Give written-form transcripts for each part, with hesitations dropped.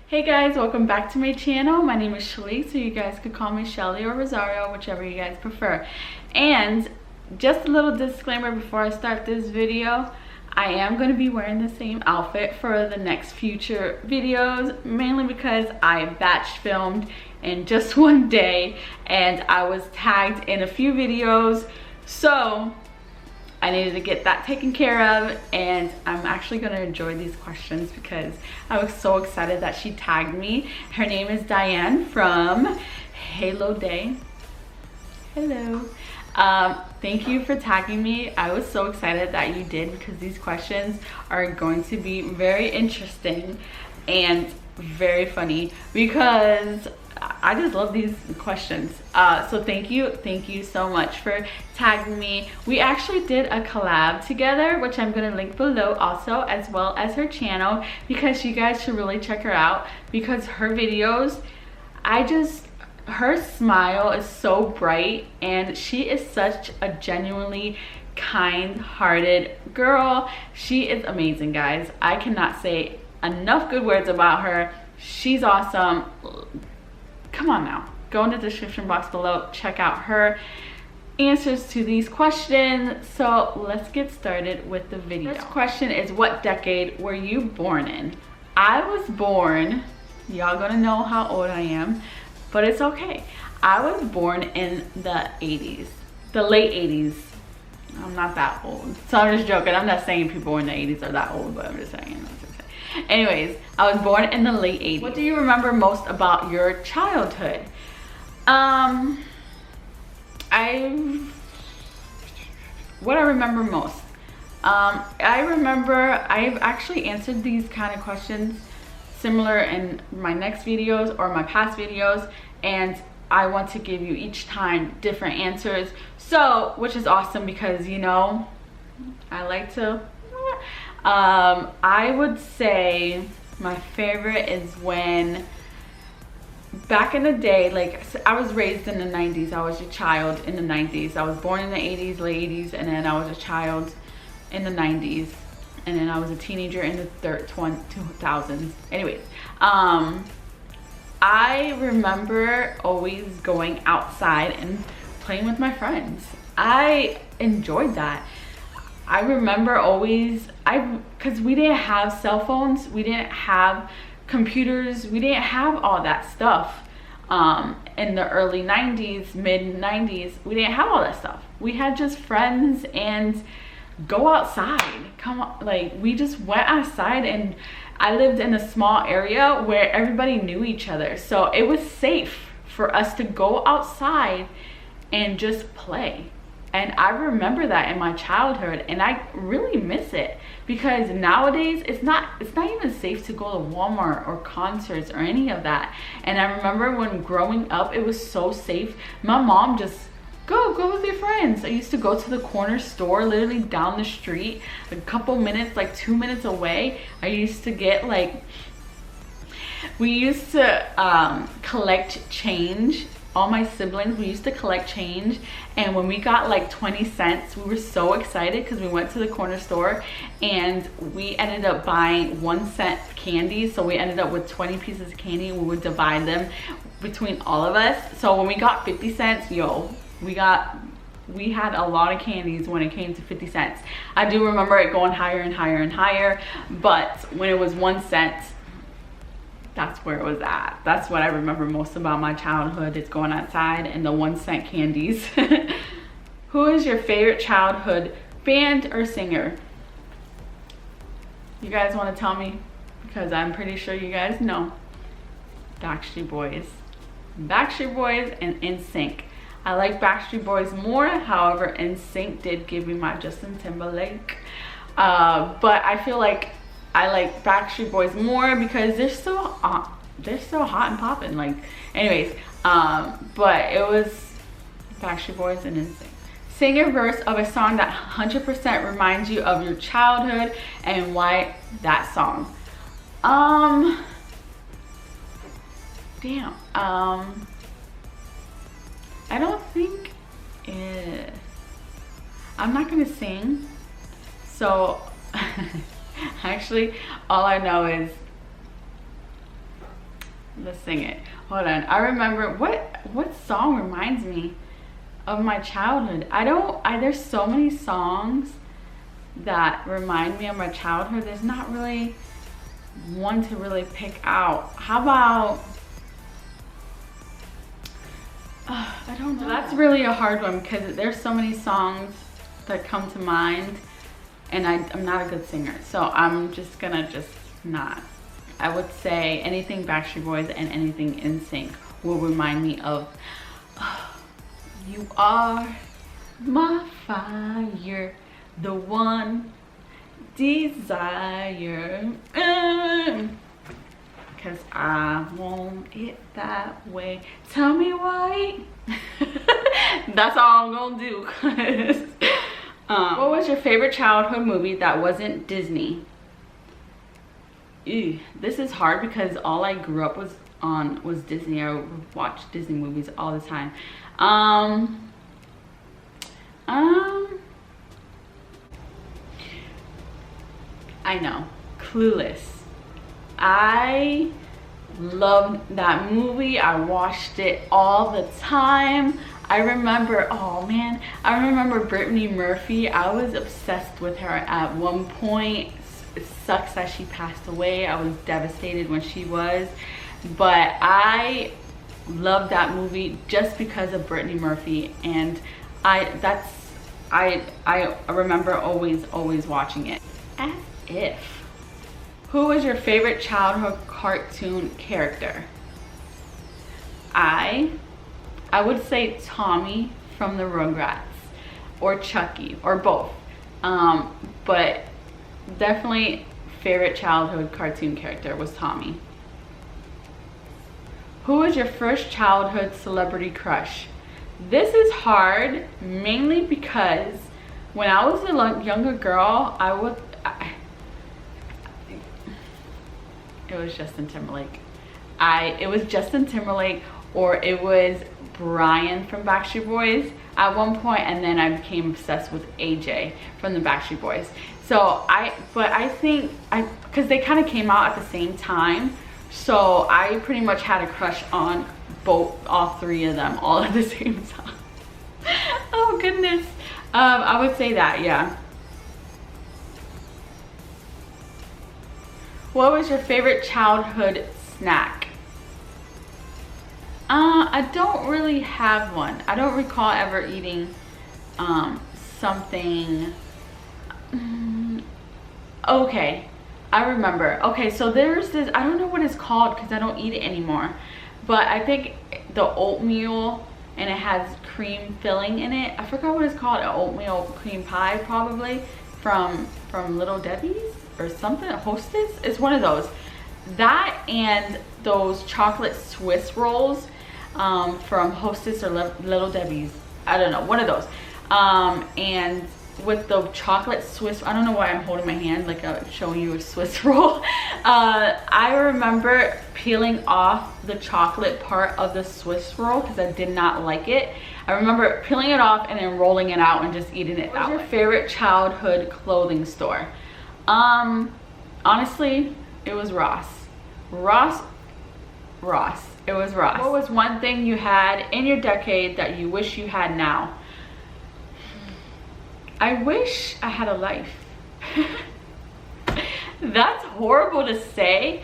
Hey guys, welcome back to my channel. My name is Shalik, so you guys could call me Shelly or Rosario, whichever you guys prefer. And just a little disclaimer before I start this video, I am going to be wearing the same outfit for the next future videos, mainly because I batch filmed in just one day and I was tagged in a few videos, so I needed to get that taken care of, and I'm actually going to enjoy these questions because I was so excited that she tagged me. Her name is Dayanne from Halo Day. Hello. Thank you for tagging me. I was so excited that you did because these questions are going to be very interesting and very funny because I just love these questions. So thank you so much for tagging me. We actually did a collab together, which I'm going to link below also, as well as her channel, because you guys should really check her out because her videos, her smile is so bright and she is such a genuinely kind-hearted girl. She is amazing, guys. I cannot say enough good words about her. She's awesome. Come on now, go in the description box below, check out her answers to these questions. So let's get started with the video. First question is, what decade were you born in? I was born, y'all gonna know how old I am, but it's okay. I was born in the 80s, the late 80s. I'm not that old, so I'm just joking. I'm not saying people in the 80s are that old, but I'm just saying. Anyways, I was born in the late 80s. What do you remember most about your childhood? What I remember most. I've actually answered these kind of questions similar in my next videos or my past videos, and I want to give you each time different answers. So, which is awesome because, you know, I like to... I would say my favorite is when back in the day, like I was raised in the 90s. I was a child in the 90s. I was born in the 80s, late 80s, and then I was a child in the 90s, and then I was a teenager in the 2000s. Anyways, I remember always going outside and playing with my friends. I enjoyed that. I remember always, because we didn't have cell phones, we didn't have computers, we didn't have all that stuff. In the early 90s, mid 90s, we didn't have all that stuff. We had just friends and go outside. Come on, like we just went outside, and I lived in a small area where everybody knew each other. So it was safe for us to go outside and just play. And I remember that in my childhood, and I really miss it because nowadays it's not even safe to go to Walmart or concerts or any of that. And I remember when growing up, it was so safe. My mom just go with your friends. I used to go to the corner store literally down the street, a couple minutes, like 2 minutes away. I used to get like, we used to collect change. All my siblings, we used to collect change, and when we got like 20 cents, we were so excited because we went to the corner store and we ended up buying 1 cent candy. So we ended up with 20 pieces of candy, and we would divide them between all of us. So when we got 50 cents, yo, we had a lot of candies when it came to 50 cents. I do remember it going higher and higher and higher, but when it was 1 cent, that's where it was at. That's what I remember most about my childhood, is going outside and the 1 cent candies. Who is your favorite childhood band or singer? You guys want to tell me? Because I'm pretty sure you guys know. Backstreet Boys. Backstreet Boys and NSYNC. I like Backstreet Boys more, however NSYNC did give me my Justin Timberlake. But I feel like I like Backstreet Boys more because they're so hot and popping. Like, anyways, but it was Backstreet Boys and NSYNC. Sing a verse of a song that 100% reminds you of your childhood and why that song. Damn. I don't think I'm not gonna sing, so actually all I know is Let's sing it. Hold on. I remember what song reminds me of my childhood. There's so many songs that remind me of my childhood. There's not really one to really pick out. How about I don't know. So that's really a hard one because there's so many songs that come to mind, and I'm not a good singer, so I'm just gonna not. I would say anything Backstreet Boys and anything NSYNC will remind me of you are my fire, the one desire, because I want it that way. Tell me why. That's all I'm gonna do. What was your favorite childhood movie that wasn't Disney? Ew, this is hard because all I grew up was Disney. I would watch Disney movies all the time. I know, Clueless. I loved that movie. I watched it all the time. I remember, oh man, I remember Brittany Murphy. I was obsessed with her at one point. It sucks that she passed away. I was devastated when she was, but I loved that movie just because of Brittany Murphy, and I remember always watching it. As if. Who was your favorite childhood cartoon character? I would say Tommy from the Rugrats, or Chucky, or both. But definitely favorite childhood cartoon character was Tommy. Who was your first childhood celebrity crush? This is hard, mainly because when I was a younger girl, it was Justin Timberlake. It was Justin Timberlake, or it was Brian from Backstreet Boys at one point, and then I became obsessed with AJ from the Backstreet Boys. So I think because they kind of came out at the same time, so I pretty much had a crush on all three of them all at the same time. Oh goodness. I would say that, yeah. What was your favorite childhood snack? I don't really have one. I don't recall ever eating something. Okay, I remember. Okay, so there's this, I don't know what it's called because I don't eat it anymore, but I think the oatmeal, and it has cream filling in it. I forgot what it's called. An oatmeal cream pie, probably from Little Debbie's or something. Hostess. It's one of those. That and those chocolate Swiss rolls from Hostess or Little Debbie's. I don't know, one of those. And with the chocolate Swiss, I don't know why I'm holding my hand like I'm showing you a Swiss roll. I remember peeling off the chocolate part of the Swiss roll because I did not like it. I remember peeling it off and then rolling it out and just eating it. What was your favorite childhood clothing store? Honestly, it was Ross. It was Ross. What was one thing you had in your decade that you wish you had now? I wish I had a life. That's horrible to say,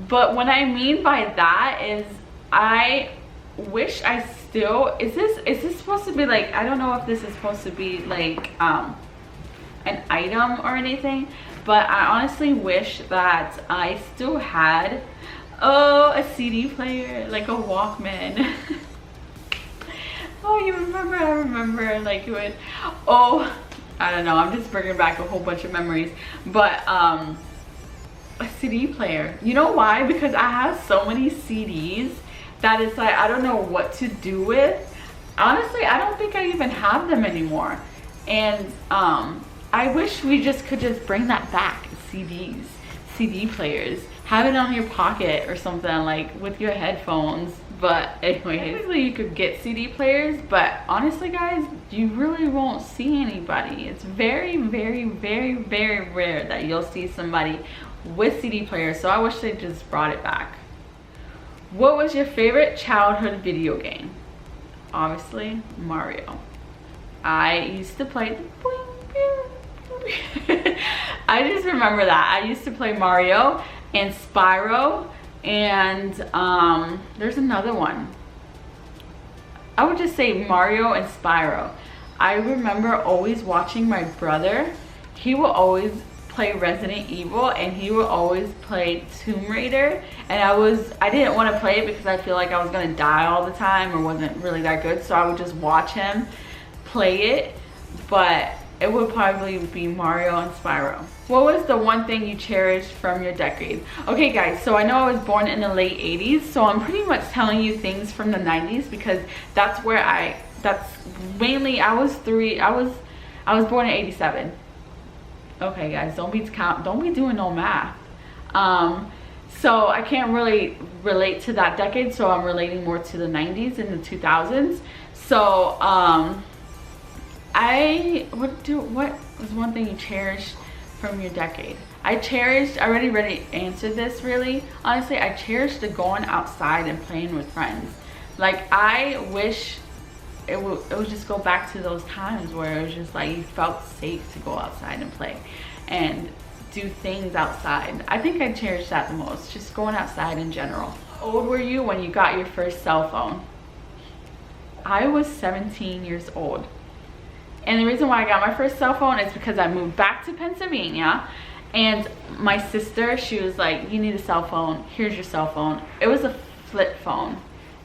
but what I mean by that is I wish I still, is this supposed to be like, I don't know if this is supposed to be like an item or anything, but I honestly wish that I still had a CD player, like a Walkman. Oh, you remember? I remember, like, it would, oh, I don't know, I'm just bringing back a whole bunch of memories, but a CD player. You know why? Because I have so many CDs that it's like I don't know what to do with. Honestly, I don't think I even have them anymore, and I wish we could just bring that back. CDs, CD players, have it on your pocket or something, like with your headphones. But anyway, technically you could get CD players, but honestly guys, you really won't see anybody. It's very, very, very, very rare that you'll see somebody with CD players, so I wish they just brought it back. What was your favorite childhood video game? Obviously, Mario. I used to play I just remember that. I used to play Mario and Spyro, and there's another one. I would just say Mario and Spyro. I remember always watching my brother. He will always play Resident Evil and he would always play Tomb Raider, and I didn't want to play it because I feel like I was gonna die all the time or wasn't really that good, so I would just watch him play it. But it would probably be Mario and Spyro. What was the one thing you cherished from your decade? Okay guys, so I know I was born in the late 80s, so I'm pretty much telling you things from the 90s because that's where that's mainly, I was born in 87. Okay guys, don't be doing no math. So I can't really relate to that decade, so I'm relating more to the 90s and the 2000s. So what was one thing you cherished from your decade? I already answered this really. Honestly, I cherished the going outside and playing with friends. Like, I wish it would just go back to those times where it was just like you felt safe to go outside and play and do things outside. I think I cherish that the most, just going outside in general. How old were you when you got your first cell phone? I was 17 years old. And the reason why I got my first cell phone is because I moved back to Pennsylvania, and my sister, she was like, you need a cell phone, here's your cell phone. It was a flip phone.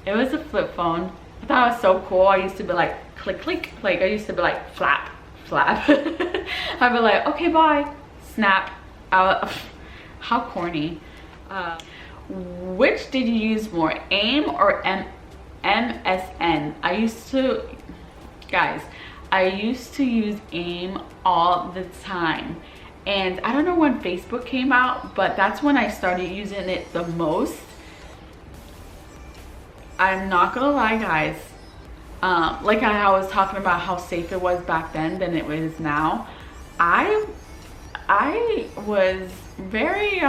It was a flip phone. I thought it was so cool. I used to be like, click, click. Like, I used to be like, flap, flap. I'd be like, okay, bye. Snap. How corny. Which did you use more, AIM or MSN? Guys, I used to use AIM all the time. And I don't know when Facebook came out, but that's when I started using it the most. I'm not gonna lie, guys. Like I was talking about how safe it was back then than it is now. I was very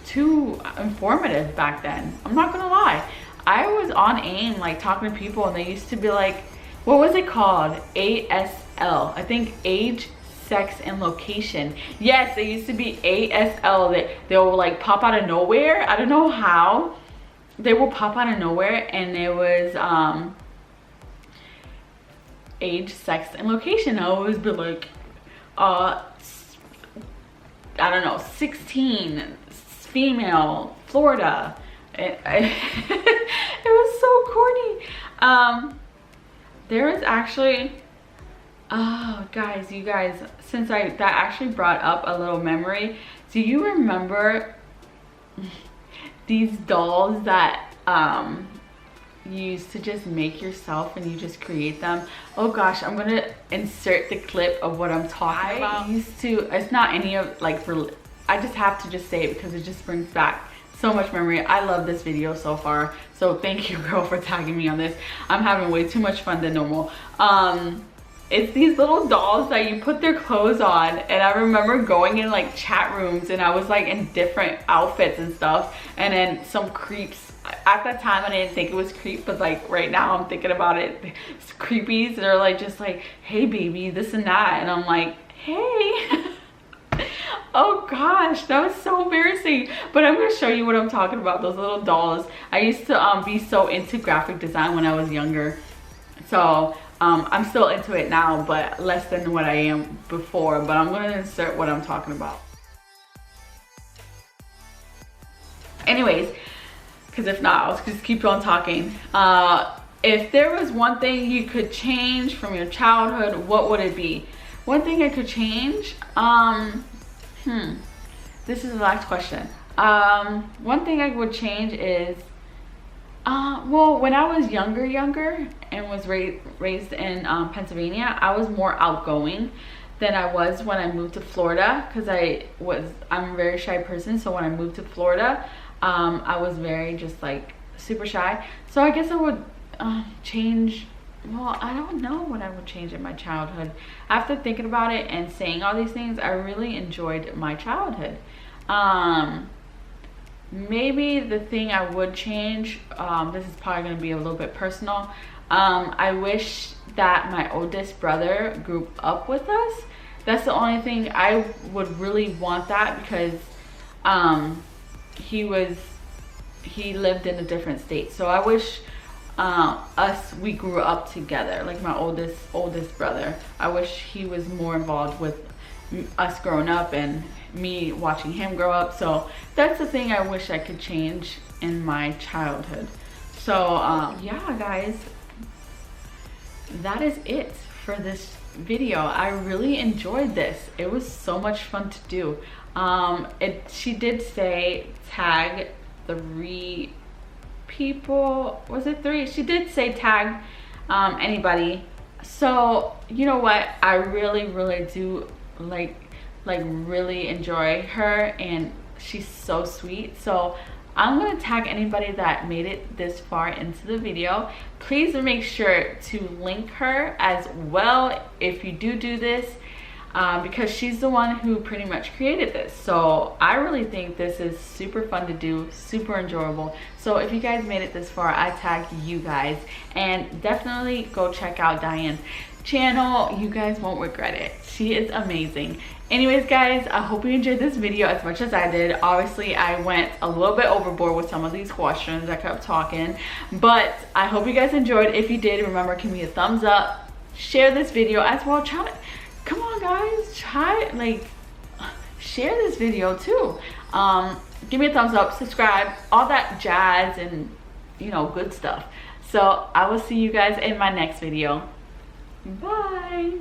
too informative back then. I'm not gonna lie. I was on AIM, like talking to people, and they used to be like, what was it called? ASL. I think age, sex, and location. Yes, it used to be ASL. They will like pop out of nowhere. I don't know how. They will pop out of nowhere, and it was age, sex, and location. I always be like, I don't know, 16, female, Florida. It was so corny. There was actually, oh guys, you guys, since that actually brought up a little memory. Do you remember these dolls that you used to just make yourself and you just create them? Oh gosh, I'm gonna insert the clip of what I'm talking about. I used to, it's not any of like, I just have to just say it because it just brings back so much memory. I love this video so far, so thank you, girl, for tagging me on this. I'm having way too much fun than normal. It's these little dolls that you put their clothes on, and I remember going in like chat rooms and I was like in different outfits and stuff, and then some creeps. At that time I didn't think it was creep, but like right now I'm thinking about it, it's creepies. They're like just like, hey baby, this and that, and I'm like, hey. Oh gosh, that was so embarrassing. But I'm gonna show you what I'm talking about, those little dolls. I used to be so into graphic design when I was younger, so I'm still into it now, but less than what I am before. But I'm gonna insert what I'm talking about. Anyways, because if not, I'll just keep on talking. If there was one thing you could change from your childhood, what would it be? One thing I could change, this is the last question. One thing I would change is, well, when I was younger and was raised in Pennsylvania, I was more outgoing than I was when I moved to Florida, because I'm a very shy person. So when I moved to Florida, I was very just like super shy. So I guess I would change. Well, I don't know what I would change in my childhood. After thinking about it and saying all these things, I really enjoyed my childhood. maybe the thing I would change, this is probably going to be a little bit personal. I wish that my oldest brother grew up with us. That's the only thing. I would really want that because he lived in a different state. So I wish we grew up together, like my oldest brother. I wish he was more involved with us growing up and me watching him grow up. So that's the thing I wish I could change in my childhood. So yeah guys, that is it for this video. I really enjoyed this. It was so much fun to do. She did say tag 3 people. Was it 3? She did say tag anybody. So you know what, I really do like really enjoy her, and she's so sweet. So I'm gonna tag anybody that made it this far into the video. Please make sure to link her as well if you do this, because she's the one who pretty much created this. So I really think this is super fun to do, super enjoyable. So if you guys made it this far, I tag you guys, and definitely go check out Dayanne's channel. You guys won't regret it. She is amazing. Anyways guys, I hope you enjoyed this video as much as I did. Obviously I went a little bit overboard with some of these questions. I kept talking, but I hope you guys enjoyed. If you did, remember, give me a thumbs up, share this video as well. Come on guys, share this video too. Give me a thumbs up, subscribe, all that jazz, and good stuff. So I will see you guys in my next video. Bye.